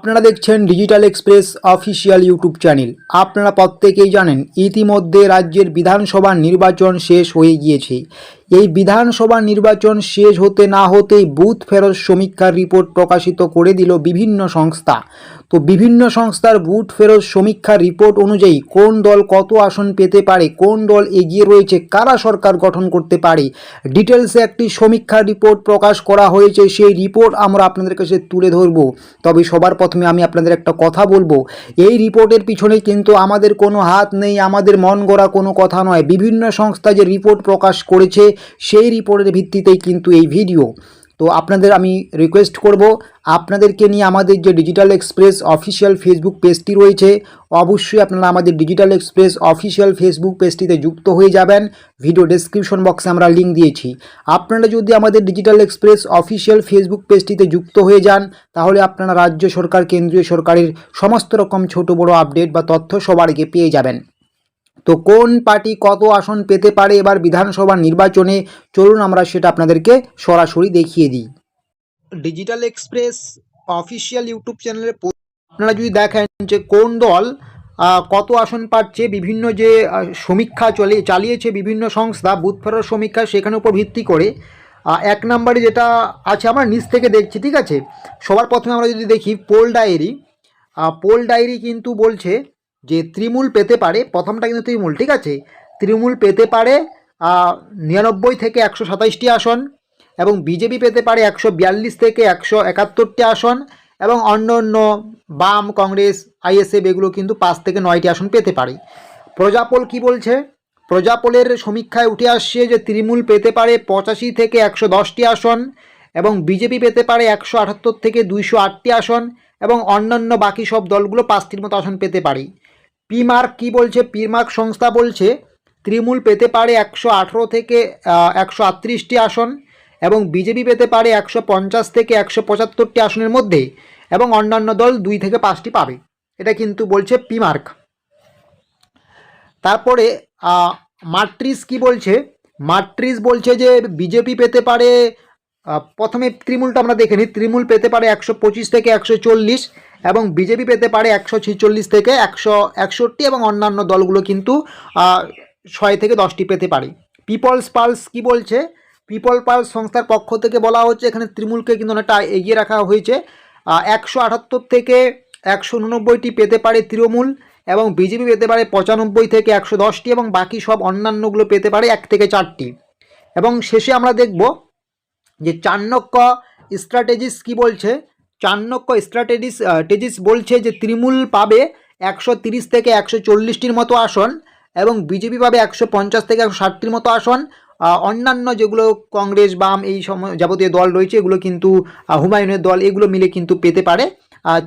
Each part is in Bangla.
আপনারা দেখছেন digital express official YouTube channel. আপনারা প্রত্যেকেই জানেন ইতিমধ্যে রাজ্যের বিধানসভা নির্বাচন শেষ হয়ে গিয়েছে। এই বিধানসভা নির্বাচন শেষ হতে না হতেই বুথ ফেরত সমীক্ষার রিপোর্ট প্রকাশিত করে দিল বিভিন্ন সংস্থা। তো বিভিন্ন সংস্থার বুথ ফেরত সমীক্ষার রিপোর্ট অনুযায়ী কোন দল কত আসন পেতে পারে, কোন দল এগিয়ে রয়েছে, কারা সরকার গঠন করতে পারে, ডিটেলসে একটি সমীক্ষা রিপোর্ট প্রকাশ করা হয়েছে। সেই রিপোর্ট আমরা আপনাদের কাছে তুলে ধরব। তবে সবার প্রথমে আমি আপনাদের একটা কথা বলবো, এই রিপোর্টের পিছনে কিন্তু আমাদের কোনো হাত নেই, আমাদের মন গড়া কোনো কথা নয়। বিভিন্ন সংস্থা যে রিপোর্ট প্রকাশ করেছে সেই রিপোর্টের ভিত্তিতেই কিন্তু এই ভিডিও। তো আপনাদের আমি রিকোয়েস্ট করব, আপনাদেরকে নিয়ে আমাদের যে ডিজিটাল এক্সপ্রেস অফিসিয়াল ফেসবুক পেজটি রয়েছে, অবশ্যই আপনারা আমাদের ডিজিটাল এক্সপ্রেস অফিসিয়াল ফেসবুক পেজটিতে যুক্ত হয়ে যাবেন। ভিডিও ডেসক্রিপশন বক্সে আমরা লিঙ্ক দিয়েছি। আপনারা যদি আমাদের ডিজিটাল এক্সপ্রেস অফিসিয়াল ফেসবুক পেজটিতে যুক্ত হয়ে যান, তাহলে আপনারা রাজ্য সরকার, কেন্দ্রীয় সরকারের সমস্ত রকম ছোট বড় আপডেট বা তথ্য সবার আগে পেয়ে যাবেন। তো কোন পার্টি কত আসন পেতে পারে এবার বিধানসভা নির্বাচনে, চলুন আমরা সেটা আপনাদেরকে সরাসরি দেখিয়ে দিই। ডিজিটাল এক্সপ্রেস অফিসিয়াল ইউটিউব চ্যানেলে আপনারা যদি দেখেন যে কোন দল কত আসন পাচ্ছে, বিভিন্ন যে সমীক্ষা চালিয়েছে বিভিন্ন সংস্থা বুথ ফেরত সমীক্ষা, সেখানের উপর ভিত্তি করে এক নম্বরে যেটা আছে, আমরা নিচ থেকে দেখছি, ঠিক আছে। সবার প্রথমে আমরা যদি দেখি পোল ডায়েরি কিন্তু বলছে যে তৃণমূল পেতে পারে, প্রথমটা কিন্তু তৃণমূল, ঠিক আছে, তৃণমূল পেতে পারে 99 থেকে 127টি আসন, এবং বিজেপি পেতে পারে 142 থেকে 171টি আসন, এবং অন্য বাম, কংগ্রেস, আইএসএফ এগুলো কিন্তু 5 থেকে 9টি আসন পেতে পারে। প্রজাপোল কি বলছে? প্রজাপোলের সমীক্ষায় উঠে আসছে যে তৃণমূল পেতে পারে 85 থেকে 110টি আসন, এবং বিজেপি পেতে পারে 178 থেকে 208টি আসন, এবং অন্যান্য বাকি সব দলগুলো 5টির মতো আসন পেতে পারে। পিমার্ক কি বলছে? পিমার্ক সংস্থা বলছে তৃণমূল পেতে পারে 118 থেকে 138টি আসন, এবং বিজেপি পেতে পারে 150 থেকে 175টি আসনের মধ্যে, এবং অন্যান্য দল 2 থেকে 5টি পাবে। এটা কিন্তু বলছে পিমার্ক। তারপরে মাট্রিস কি বলছে? মাট্রিস বলছে যে বিজেপি পেতে পারে, প্রথমে তৃণমূলটা আমরা দেখে নিই, তৃণমূল পেতে পারে 125 থেকে 140, এবং বিজেপি পেতে পারে 146 থেকে 161, এবং অন্যান্য দলগুলো কিন্তু 6 থেকে 10টি পেতে পারে। পিপলস পালস কি বলছে? পিপল পালস সংস্থার পক্ষ থেকে বলা হচ্ছে এখানে তৃণমূলকে কিন্তু অনেকটা এগিয়ে রাখা হয়েছে। 178 থেকে 189টি পেতে পারে তৃণমূল, এবং বিজেপি পেতে পারে 95 থেকে 110টি, এবং বাকি সব অন্যান্যগুলো পেতে পারে 1 থেকে 4টি। এবং শেষে আমরা দেখব যে চাণক্য স্ট্র্যাটেজিস কি বলছে? চাণক্য স্ট্র্যাটেজিস বলছে যে তৃণমূল পাবে 130 থেকে 140টির মতো আসন, এবং বিজেপি পাবে 150 থেকে 160টির মতো আসন। অন্যান্য যেগুলো কংগ্রেস, বাম, এই যাবতীয় দল রয়েছে, এগুলো কিন্তু হুমায়ুনের দল, এগুলো মিলে কিন্তু পেতে পারে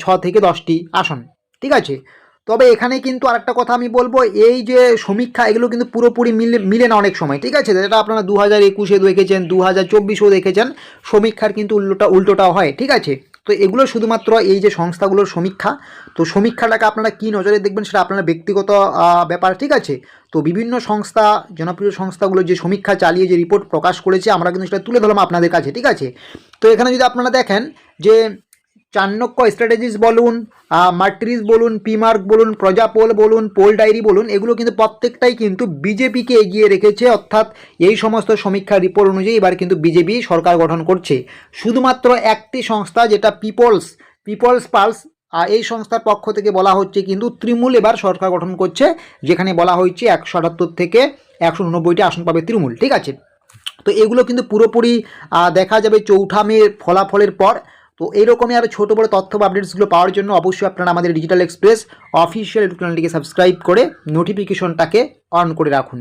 6 থেকে 10টি আসন, ঠিক আছে। তবে এখানে কিন্তু আরেকটা কথা আমি বলবো, এই যে সমীক্ষা, এগুলো কিন্তু পুরোপুরি মিলে না অনেক সময়, ঠিক আছে। যেটা আপনারা 2021-এ দেখেছেন, 2024-এও দেখেছেন, সমীক্ষার কিন্তু উল্টোটাও হয়, ঠিক আছে। তো এগুলো শুধুমাত্র এই যে সংস্থাগুলোর সমীক্ষা, তো সমীক্ষাটাকে আপনারা কী নজরে দেখবেন সেটা আপনার ব্যক্তিগত ব্যাপার, ঠিক আছে। তো বিভিন্ন সংস্থা, জনপ্রিয় সংস্থাগুলো যে সমীক্ষা চালিয়ে যে রিপোর্ট প্রকাশ করেছে, আমরা কিন্তু সেটা তুলে ধরলাম আপনাদের কাছে, ঠিক আছে। তো এখানে যদি আপনারা দেখেন যে চাণক্য স্ট্র্যাটেজিস বলুন, মাট্রিস বলুন, পিমার্ক বলুন, প্রজাপোল বলুন, পোল ডায়েরি বলুন, এগুলো কিন্তু প্রত্যেকটাই কিন্তু বিজেপিকে এগিয়ে রেখেছে। অর্থাৎ এই সমস্ত সমীক্ষা রিপোর্ট অনুযায়ী এবার কিন্তু বিজেপি সরকার গঠন করছে। শুধুমাত্র একটি সংস্থা, যেটা পিপলস পালস, এই সংস্থার পক্ষ থেকে বলা হচ্ছে কিন্তু তৃণমূল এবার সরকার গঠন করছে, যেখানে বলা হচ্ছে 178 থেকে 189টি আসন পাবে তৃণমূল, ঠিক আছে। তো এগুলো কিন্তু পুরোপুরি দেখা যাবে 4 মে ফলাফলের পর। তো এইরকমই আরও ছোটো বড়ো তথ্য বা আপডেটসগুলো পাওয়ার জন্য অবশ্যই আপনারা আমাদের ডিজিটাল এক্সপ্রেস অফিসিয়াল ইউটিউব চ্যানেলটিকে সাবস্ক্রাইব করে নোটিফিকেশনটাকে অন করে রাখুন।